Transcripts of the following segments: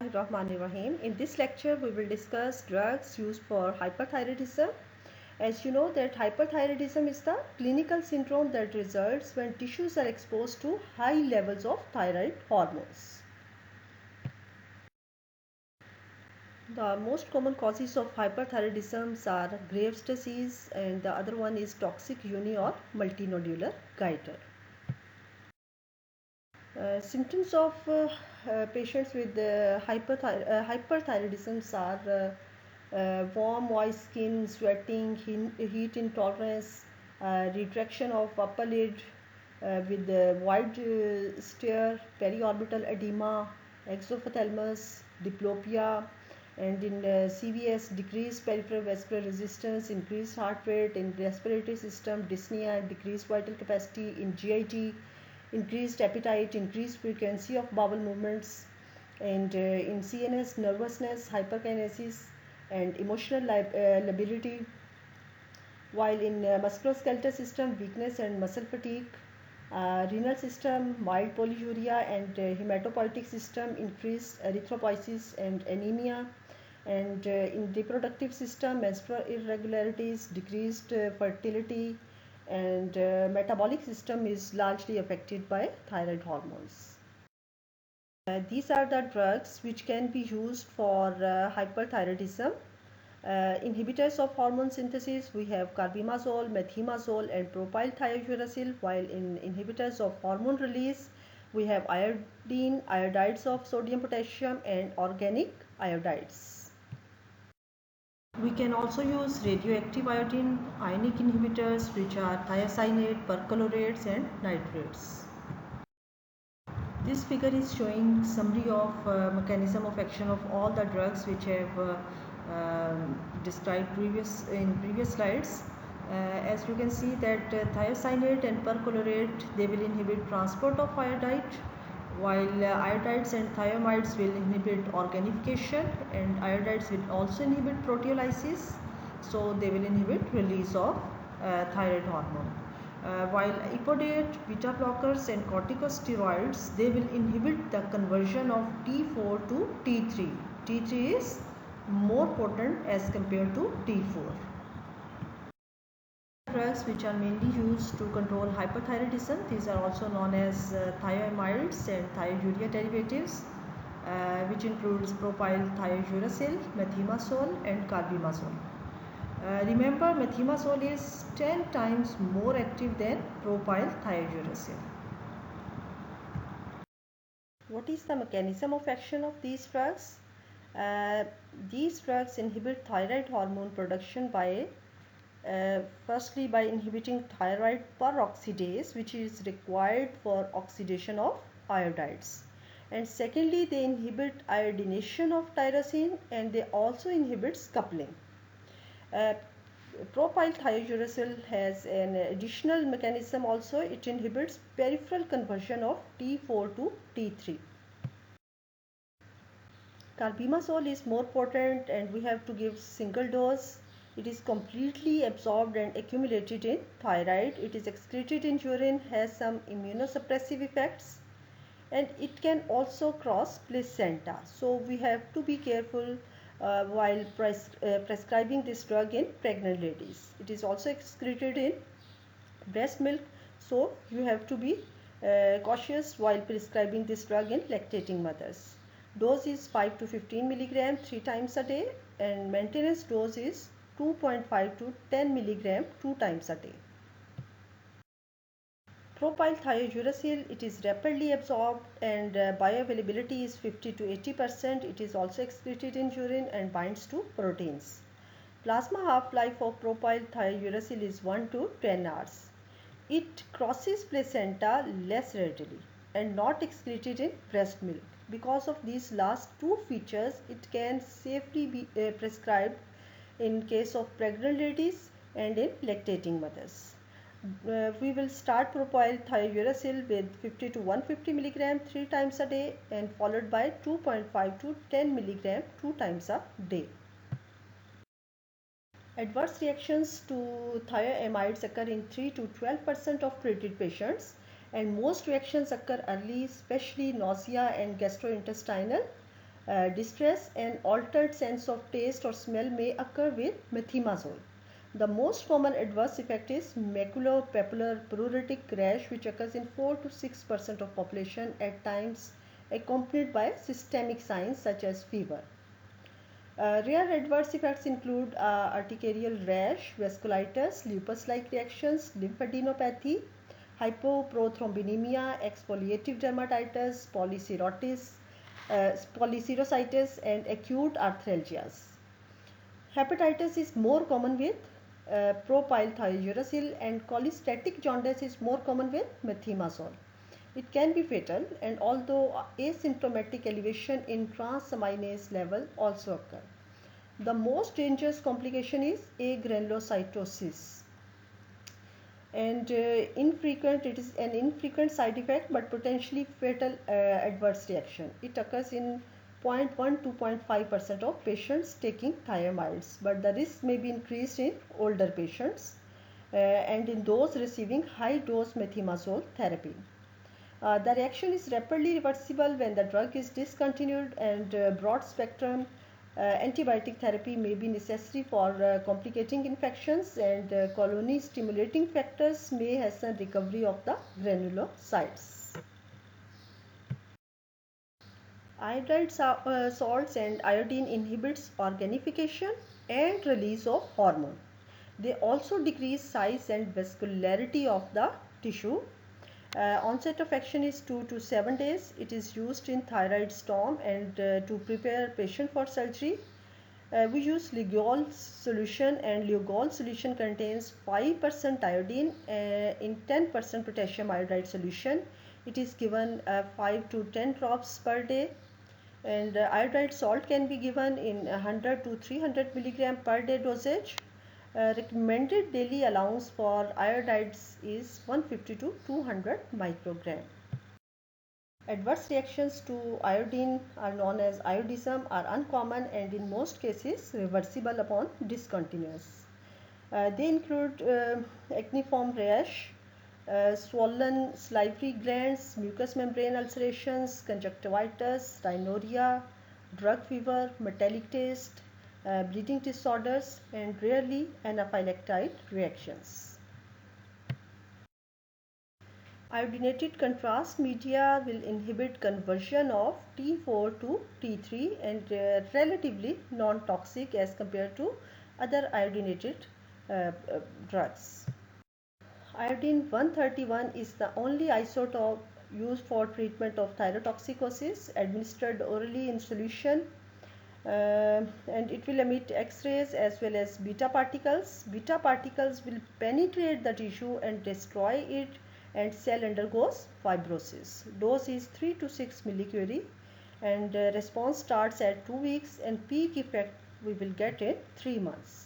Rahim. In this lecture, we will discuss drugs used for hyperthyroidism. As you know that hyperthyroidism is the clinical syndrome that results when tissues are exposed to high levels of thyroid hormones. The most common causes of hyperthyroidism are Graves' disease and the other one is toxic uni or multinodular goiter. Symptoms of patients with hyperthyroidism are warm, moist skin, sweating, heat intolerance, retraction of upper lid with wide stare, periorbital edema, exophthalmos, diplopia, and in CVS, decreased peripheral vascular resistance, increased heart rate, in respiratory system, dyspnea, decreased vital capacity, in GIT, increased appetite, increased frequency of bowel movements, and in CNS, nervousness, hyperkinesis, and emotional lability, while in musculoskeletal system, weakness and muscle fatigue, renal system, mild polyuria, and hematopoietic system, increased erythropoiesis and anemia, and in reproductive system, menstrual irregularities, decreased fertility, and metabolic system is largely affected by thyroid hormones. These are the drugs which can be used for hyperthyroidism. Inhibitors of hormone synthesis, we have carbimazole, methimazole, and propylthiouracil, while in inhibitors of hormone release, we have iodine, iodides of sodium, potassium, and organic iodides. We can also use radioactive iodine ionic inhibitors, which are thiocyanate, perchlorates, and nitrates. This figure is showing summary of mechanism of action of all the drugs which have described in previous slides. As you can see that thiocyanate and perchlorate, they will inhibit transport of iodide, while iodides and thiamides will inhibit organification, and iodides will also inhibit proteolysis, so they will inhibit release of thyroid hormone. While ipodate, beta blockers, and corticosteroids, they will inhibit the conversion of T4 to T3. T3 is more potent as compared to T4. Drugs which are mainly used to control hyperthyroidism, these are also known as thioamides and thiourea derivatives, which includes propylthiouracil, methimazole, and carbimazole. Remember, methimazole is 10 times more active than propylthiouracil. What is the mechanism of action of these drugs? Uh, these drugs inhibit thyroid hormone production by firstly by inhibiting thyroid peroxidase, which is required for oxidation of iodides, and secondly they inhibit iodination of tyrosine, and they also inhibit coupling. uh, Propylthiouracil has an additional mechanism also. It inhibits peripheral conversion of T4 to T3. Carbimazole is more potent and we have to give single dose. It is completely absorbed and accumulated in thyroid. It is excreted in urine, has some immunosuppressive effects, and it can also cross placenta. So we have to be careful while prescribing this drug in pregnant ladies. It is also excreted in breast milk, so you have to be cautious while prescribing this drug in lactating mothers. Dose is 5 to 15 milligram 3 times a day, and maintenance dose is 2.5 to 10 milligram 2 times a day. Propylthiouracil, it is rapidly absorbed and bioavailability is 50 to 80%. It is also excreted in urine and binds to proteins. Plasma half-life of propylthiouracil is 1 to 10 hours. It crosses placenta less readily and not excreted in breast milk. Because of these last two features, it can safely be prescribed in case of pregnant ladies and in lactating mothers. We will start propylthiouracil with 50 to 150 milligram 3 times a day and followed by 2.5 to 10 milligram 2 times a day. Adverse reactions to thioamides occur in 3 to 12% of treated patients, and most reactions occur early, especially nausea and gastrointestinal Distress and altered sense of taste or smell may occur with methimazole. The most common adverse effect is maculopapular pruritic rash, which occurs in 4 to 6% of population, at times accompanied by systemic signs such as fever. Rare adverse effects include urticarial rash, vasculitis, lupus-like reactions, lymphadenopathy, hypoprothrombinemia, exfoliative dermatitis, polyserositis, and acute arthralgias. Hepatitis is more common with propylthiouracil, and cholestatic jaundice is more common with methimazole. It can be fatal, and although asymptomatic elevation in transaminase level also occur. The most dangerous complication is agranulocytosis, and it is an infrequent side effect but potentially fatal adverse reaction. It occurs in 0.1 to 0.5% of patients taking thiamides, but the risk may be increased in older patients and in those receiving high dose methimazole therapy. The reaction is rapidly reversible when the drug is discontinued, and broad spectrum antibiotic therapy may be necessary for complicating infections, and colony stimulating factors may hasten recovery of the granulocytes. Iodide salts and iodine inhibits organification and release of hormone. They also decrease size and vascularity of the tissue. Onset of action is 2 to 7 days. It is used in thyroid storm and to prepare patient for surgery. We use Lugol solution, and Lugol solution contains 5% iodine in 10% potassium iodide solution. It is given 5 to 10 drops per day, and iodide salt can be given in 100 to 300 milligram per day dosage. Recommended daily allowance for iodides is 150 to 200 microgram. Adverse reactions to iodine are known as iodism, are uncommon and in most cases reversible upon discontinuance. They include acneiform rash, swollen salivary glands, mucous membrane ulcerations, conjunctivitis, rhinorrhea, drug fever, metallic taste, bleeding disorders, and rarely anaphylactic reactions. Iodinated contrast media will inhibit conversion of T4 to T3 and relatively non-toxic as compared to other iodinated drugs. Iodine 131 is the only isotope used for treatment of thyrotoxicosis, administered orally in solution, and it will emit X-rays as well as beta particles. Beta particles will penetrate the tissue and destroy it, and cell undergoes fibrosis. Dose is 3 to 6 millicurie, and response starts at 2 weeks, and peak effect we will get in 3 months.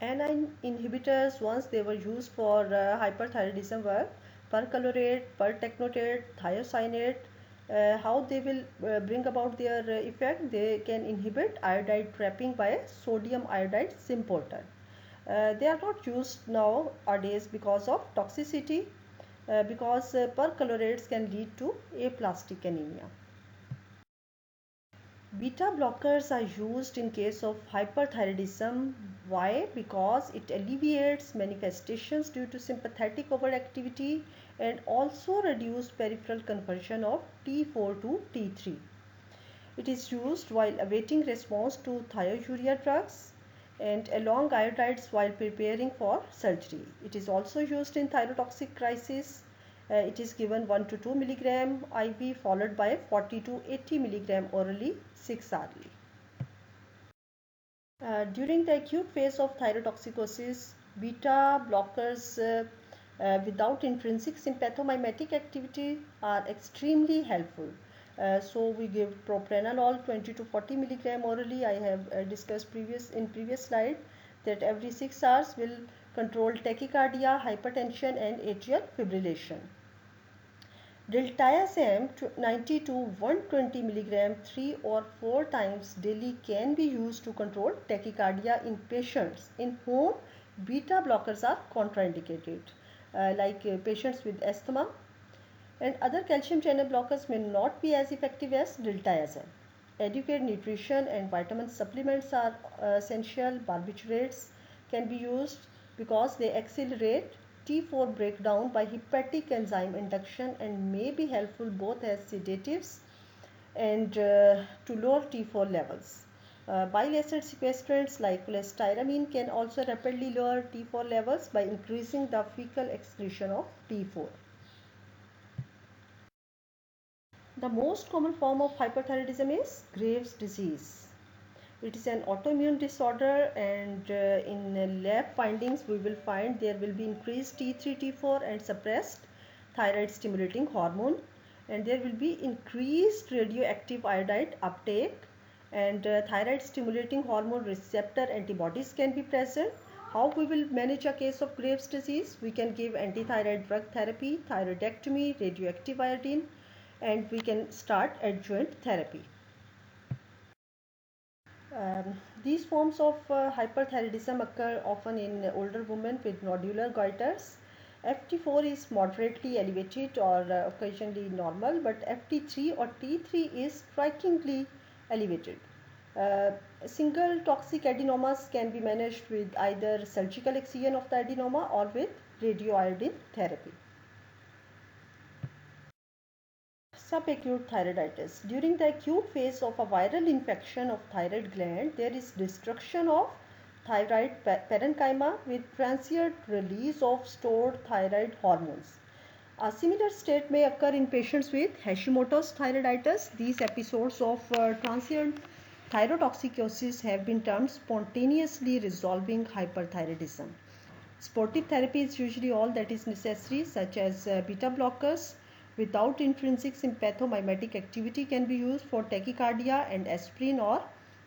Anion inhibitors, once they were used for hyperthyroidism, were perchlorate, pertechnetate, thiocyanate. How they will bring about their effect? They can inhibit iodide trapping by sodium iodide symporter. They are not used nowadays because of toxicity, because perchlorates can lead to aplastic anemia. Beta blockers are used in case of hyperthyroidism. Why? Because it alleviates manifestations due to sympathetic overactivity and also reduced peripheral conversion of T4 to T3. It is used while awaiting response to thiourea drugs and along iodides while preparing for surgery. It is also used in thyrotoxic crisis. It is given 1 to 2 milligram IV followed by 40 to 80 milligram orally 6 hourly. During the acute phase of thyrotoxicosis, beta blockers without intrinsic sympathomimetic activity are extremely helpful. So we give propranolol 20 to 40 milligram orally. I have discussed in previous slide that every 6 hours will control tachycardia, hypertension and atrial fibrillation. Diltiazem 90 to 120 milligram 3 or 4 times daily can be used to control tachycardia in patients in whom beta blockers are contraindicated, like patients with asthma, And other calcium channel blockers may not be as effective as diltiazem. Adequate nutrition and vitamin supplements are essential. Barbiturates can be used because they accelerate T4 breakdown by hepatic enzyme induction and may be helpful both as sedatives and to lower T4 levels. Bile acid sequestrants like cholestyramine can also rapidly lower T4 levels by increasing the fecal excretion of T4. The most common form of hyperthyroidism is Graves' disease. It is an autoimmune disorder, and in lab findings we will find there will be increased T3, T4 and suppressed thyroid stimulating hormone, and there will be increased radioactive iodide uptake, and thyroid stimulating hormone receptor antibodies can be present. How we will manage a case of Graves' disease? We can give antithyroid drug therapy, thyroidectomy, radioactive iodine, and we can start adjuvant therapy. These forms of hyperthyroidism occur often in older women with nodular goiters. FT4 is moderately elevated or occasionally normal, but FT3 or T3 is strikingly elevated. Single toxic adenomas can be managed with either surgical excision of the adenoma or with radioiodine therapy. Subacute thyroiditis. During the acute phase of a viral infection of thyroid gland, there is destruction of thyroid parenchyma with transient release of stored thyroid hormones. A similar state may occur in patients with Hashimoto's thyroiditis. These episodes of transient thyrotoxicosis have been termed spontaneously resolving hyperthyroidism. Sportive therapy is usually all that is necessary, such as beta blockers without intrinsic sympathomimetic activity can be used for tachycardia, and aspirin or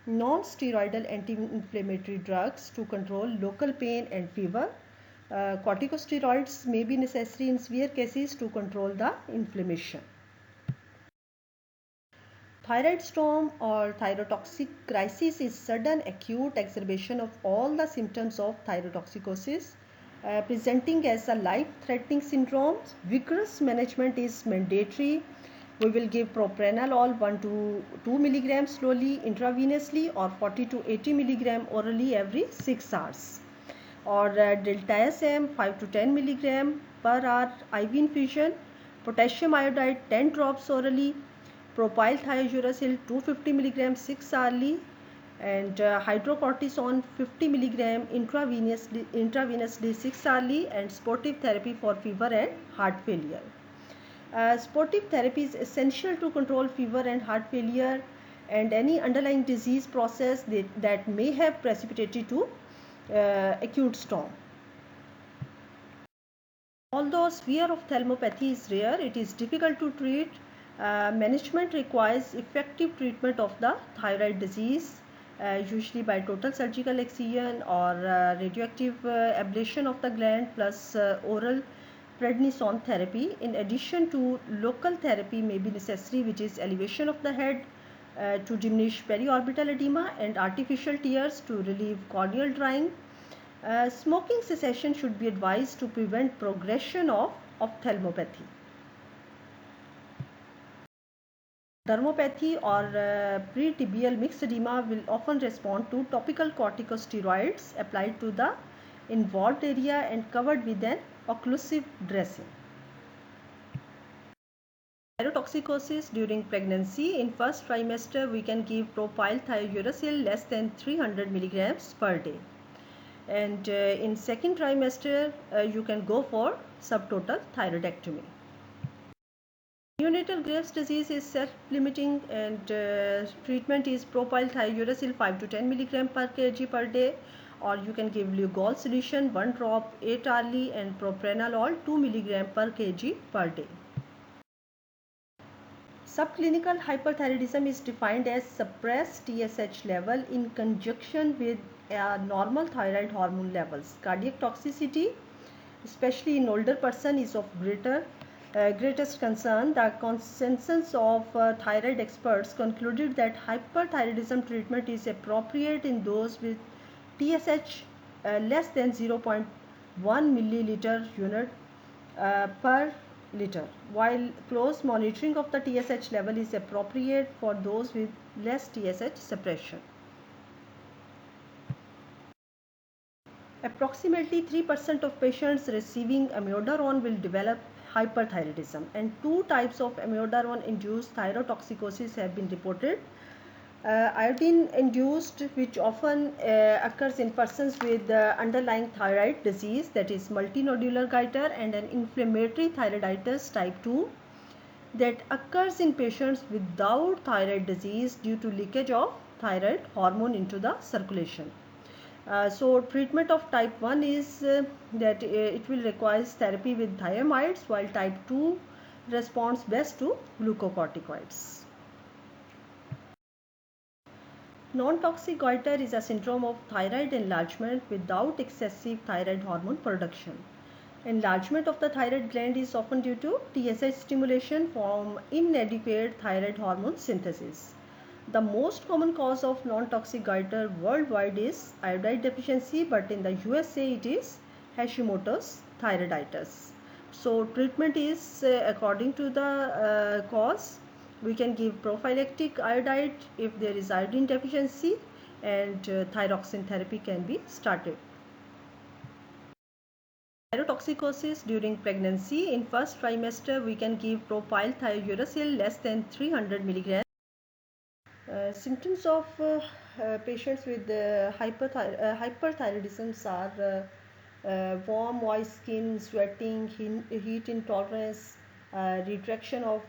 non-steroidal anti-inflammatory drugs to control local pain and fever. Corticosteroids may be necessary in severe cases to control the inflammation. Thyroid storm or thyrotoxic crisis is sudden acute exacerbation of all the symptoms of thyrotoxicosis, presenting as a life-threatening syndrome. Vigorous management is mandatory. We will give propranolol 1 to 2 mg slowly intravenously or 40 to 80 mg orally every 6 hours, or diltiazem 5 to 10 mg per hour IV infusion, potassium iodide 10 drops orally, propyl thiouracil 250 mg 6 hourly, and hydrocortisone 50 mg intravenously 6 hourly, and sportive therapy for fever and heart failure. Sportive therapy is essential to control fever and heart failure and any underlying disease process that may have precipitated to acute storm. Although sphere of ophthalmopathy is rare, it is difficult to treat. Management requires effective treatment of the thyroid disease, usually by total surgical excision or radioactive ablation of the gland plus oral prednisone therapy. In addition to local therapy may be necessary, which is elevation of the head to diminish periorbital edema and artificial tears to relieve corneal drying. Smoking cessation should be advised to prevent progression of ophthalmopathy. Dermopathy or pretibial mixed edema will often respond to topical corticosteroids applied to the involved area and covered with an occlusive dressing. Thyrotoxicosis during pregnancy. In first trimester, we can give propyl thiouracil less than 300 mg per day. And in second trimester, you can go for subtotal thyroidectomy. Neonatal Graves' disease is self-limiting, and treatment is propyl thiouracil 5 to 10 mg per kg per day, or you can give Lugol solution 1 drop 8 hourly and propranolol 2 mg per kg per day. Subclinical hyperthyroidism is defined as suppressed TSH level in conjunction with normal thyroid hormone levels. Cardiac toxicity, especially in older person, is of greatest concern. The consensus of thyroid experts concluded that hyperthyroidism treatment is appropriate in those with TSH less than 0.1 milliliter unit per milliliter, while close monitoring of the TSH level is appropriate for those with less TSH suppression. Approximately 3% of patients receiving amiodarone will develop hyperthyroidism, and two types of amiodarone induced thyrotoxicosis have been reported. Iodine induced, which often occurs in persons with underlying thyroid disease, that is multinodular goiter, and an inflammatory thyroiditis type 2 that occurs in patients without thyroid disease due to leakage of thyroid hormone into the circulation. So treatment of type 1 is that it will require therapy with thiamides, while type 2 responds best to glucocorticoids. Non-toxic goiter is a syndrome of thyroid enlargement without excessive thyroid hormone production. Enlargement of the thyroid gland is often due to TSH stimulation from inadequate thyroid hormone synthesis. The most common cause of non-toxic goiter worldwide is iodide deficiency, but in the USA it is Hashimoto's thyroiditis. So treatment is according to the cause. We can give prophylactic iodide if there is iodine deficiency, and thyroxine therapy can be started. Thyrotoxicosis during pregnancy. In first trimester, we can give propyl thiouracil less than 300 milligrams. Symptoms of patients with hyperthyroidism are warm, moist skin, sweating, heat intolerance, retraction of